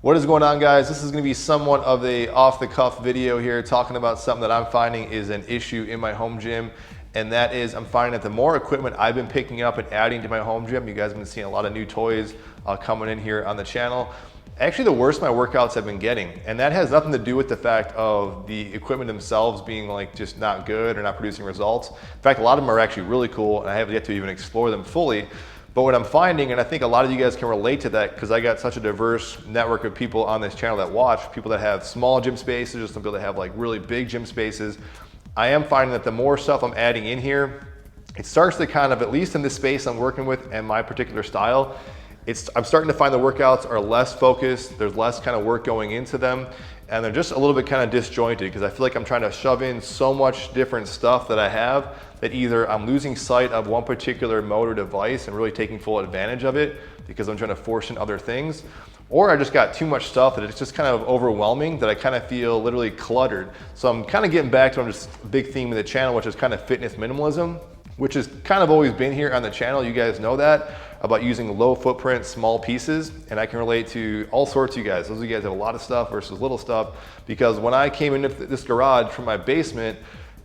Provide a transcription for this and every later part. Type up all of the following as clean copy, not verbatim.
What is going on, guys? This is going to be somewhat of a off-the-cuff video here, talking about something that I'm finding is an issue in my home gym, and that is I'm finding that the more equipment I've been picking up and adding to my home gym, you guys have been seeing a lot of new toys coming in here on the channel, actually the worse my workouts have been getting. And that has nothing to do with the fact of the equipment themselves being like just not good or not producing results. In fact, a lot of them are actually really cool, and I have yet to even explore them fully. But what I'm finding, and I think a lot of you guys can relate to that because I got such a diverse network of people on this channel that watch, people that have small gym spaces, some people that have like really big gym spaces. I am finding that the more stuff I'm adding in here, it starts to kind of, at least in this space I'm working with and my particular style, I'm starting to find the workouts are less focused, there's less kind of work going into them, and they're just a little bit kind of disjointed because I feel like I'm trying to shove in so much different stuff that I have that either I'm losing sight of one particular mode or device and really taking full advantage of it because I'm trying to force in other things, or I just got too much stuff that it's just kind of overwhelming that I kind of feel literally cluttered. So I'm kind of getting back to just a big theme of the channel, which is kind of fitness minimalism, which has kind of always been here on the channel. You guys know that, about using low footprint, small pieces, and I can relate to all sorts of you guys. Those of you guys have a lot of stuff versus little stuff, because when I came into this garage from my basement,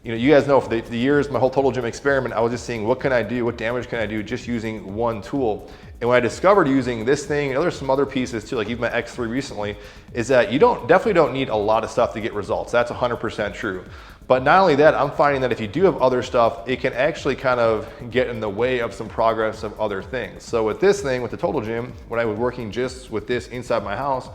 you guys know for the years, my whole total gym experiment, I was just seeing what can I do, what damage can I do just using one tool. And when I discovered using this thing, and there's some other pieces too, like even my X3 recently, is that you definitely don't need a lot of stuff to get results. That's 100% true. But not only that, I'm finding that if you do have other stuff, it can actually kind of get in the way of some progress of other things. So with this thing, with the total gym, when I was working just with this inside my house,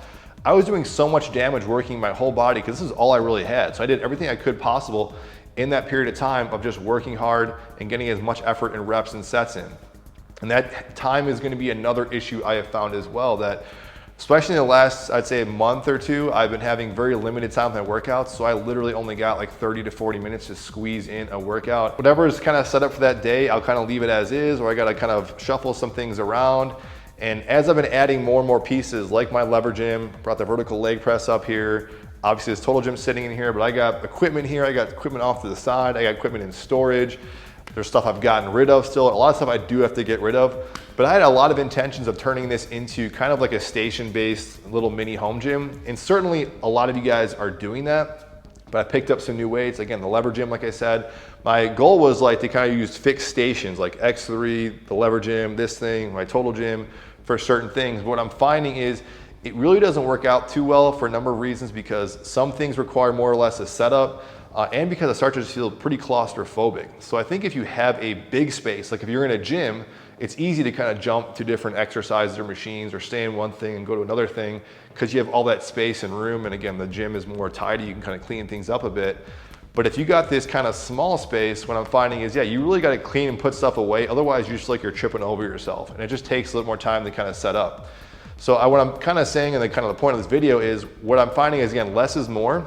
I was doing so much damage working my whole body because this is all I really had. So I did everything I could possible in that period of time of just working hard and getting as much effort and reps and sets in. And that time is going to be another issue I have found as well, that especially in the last, I'd say, a month or two, I've been having very limited time with my workouts. So I literally only got like 30 to 40 minutes to squeeze in a workout. Whatever is kind of set up for that day, I'll kind of leave it as is, or I got to kind of shuffle some things around. And as I've been adding more and more pieces, like my lever gym, brought the vertical leg press up here, obviously this total gym sitting in here, but I got equipment here, I got equipment off to the side, I got equipment in storage. There's stuff I've gotten rid of still. A lot of stuff I do have to get rid of, but I had a lot of intentions of turning this into kind of like a station-based little mini home gym. And certainly a lot of you guys are doing that, but I picked up some new weights. Again, the lever gym, like I said, my goal was like to kind of use fixed stations like X3, the lever gym, this thing, my total gym for certain things. But what I'm finding is it really doesn't work out too well for a number of reasons, because some things require more or less a setup, and because I start to just feel pretty claustrophobic. So I think if you have a big space, like if you're in a gym, it's easy to kind of jump to different exercises or machines or stay in one thing and go to another thing because you have all that space and room. And again, the gym is more tidy, you can kind of clean things up a bit. But if you got this kind of small space, what I'm finding is, yeah, you really got to clean and put stuff away. Otherwise, you just like you're tripping over yourself. And it just takes a little more time to kind of set up. So what I'm kind of saying, and the kind of the point of this video is, what I'm finding is, again, less is more.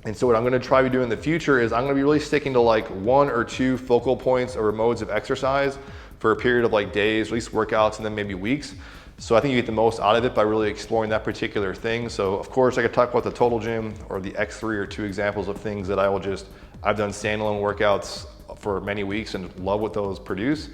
And so what I'm going to try to do in the future is I'm going to be really sticking to like 1 or 2 focal points or modes of exercise for a period of like days, at least workouts, and then maybe weeks. So I think you get the most out of it by really exploring that particular thing. So of course I could talk about the total gym or the X3 or 2 examples of things that I've done standalone workouts for many weeks and love what those produce.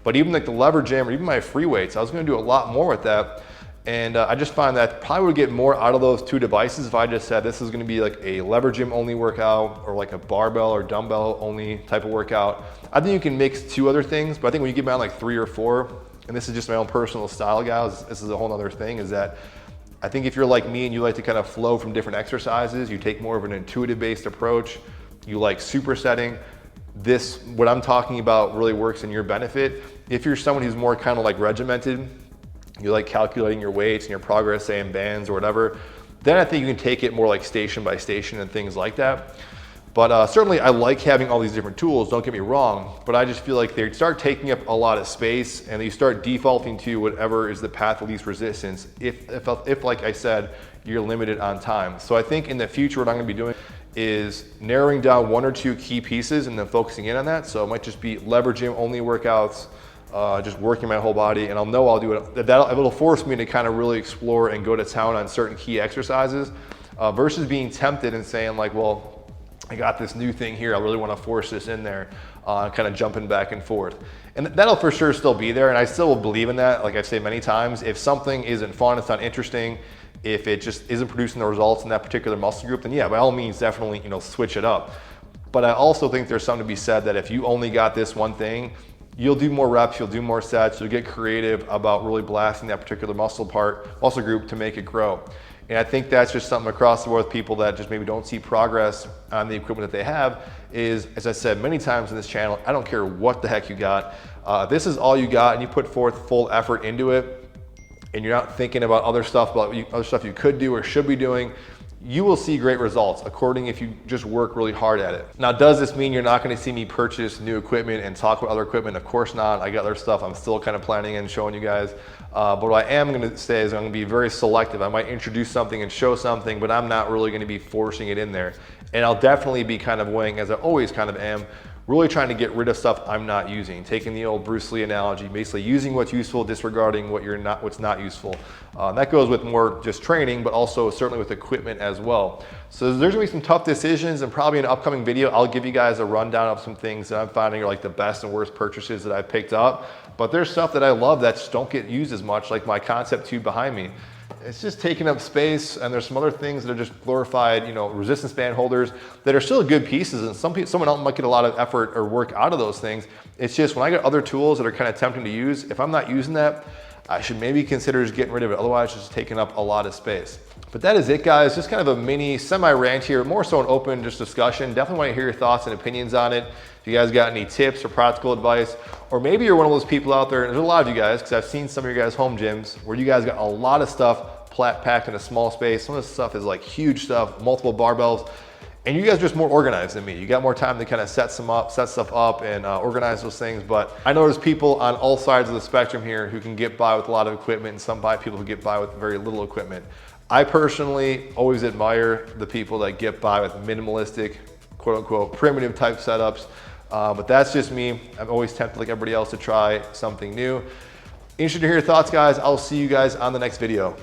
But even like the lever gym or even my free weights, I was going to do a lot more with that. And I just find that probably would get more out of those 2 devices if I just said this is going to be like a lever gym only workout or like a barbell or dumbbell only type of workout. I think you can mix 2 other things, but I think when you get down like 3 or 4, and this is just my own personal style, guys, this is a whole other thing, is that I think if you're like me and you like to kind of flow from different exercises, you take more of an intuitive based approach, you like supersetting, what I'm talking about really works in your benefit. If you're someone who's more kind of like regimented, you like calculating your weights and your progress, say in bands or whatever, then I think you can take it more like station by station and things like that. But certainly I like having all these different tools, don't get me wrong, but I just feel like they start taking up a lot of space and you start defaulting to whatever is the path of least resistance if like I said, you're limited on time. So I think in the future what I'm going to be doing is narrowing down 1 or 2 key pieces and then focusing in on that. So it might just be lever gym only workouts, just working my whole body, and I'll do it. It'll force me to kind of really explore and go to town on certain key exercises versus being tempted and saying like, well, I got this new thing here, I really want to force this in there, kind of jumping back and forth. And that'll for sure still be there, and I still will believe in that. Like I say many times, if something isn't fun, it's not interesting, If it just isn't producing the results in that particular muscle group, then yeah, by all means, definitely, switch it up. But I also think there's something to be said that if you only got this one thing, you'll do more reps, you'll do more sets, you'll get creative about really blasting that particular muscle group to make it grow. And I think that's just something across the board with people that just maybe don't see progress on the equipment that they have is, as I said many times in this channel, I don't care what the heck you got. This is all you got and you put forth full effort into it and you're not thinking about other stuff you could do or should be doing, you will see great results according if you just work really hard at it. Now, does this mean you're not going to see me purchase new equipment and talk about other equipment? Of course not. I got other stuff I'm still kind of planning and showing you guys. But what I am going to say is I'm going to be very selective. I might introduce something and show something, but I'm not really going to be forcing it in there. And I'll definitely be kind of weighing, as I always kind of am, really trying to get rid of stuff I'm not using. Taking the old Bruce Lee analogy, basically using what's useful, disregarding what's not useful. That goes with more just training, but also certainly with equipment as well. So there's gonna be some tough decisions, and probably in an upcoming video, I'll give you guys a rundown of some things that I'm finding are like the best and worst purchases that I've picked up. But there's stuff that I love that just don't get used as much, like my concept tube behind me. It's just taking up space, and there's some other things that are just glorified, resistance band holders that are still good pieces, and someone else might get a lot of effort or work out of those things. It's just when I get other tools that are kind of tempting to use, if I'm not using that, I should maybe consider just getting rid of it. Otherwise, it's just taking up a lot of space. But that is it, guys. Just kind of a mini semi-rant here, more so an open just discussion. Definitely want to hear your thoughts and opinions on it. If you guys got any tips or practical advice, or maybe you're one of those people out there, and there's a lot of you guys, because I've seen some of your guys' home gyms where you guys got a lot of stuff packed in a small space. Some of this stuff is like huge stuff, multiple barbells, and you guys are just more organized than me. You got more time to kind of set stuff up and organize those things. But I know there's people on all sides of the spectrum here who can get by with a lot of equipment, and some people who get by with very little equipment. I personally always admire the people that get by with minimalistic, quote unquote, primitive type setups. But that's just me. I'm always tempted, like everybody else, to try something new. Interested to hear your thoughts, guys. I'll see you guys on the next video.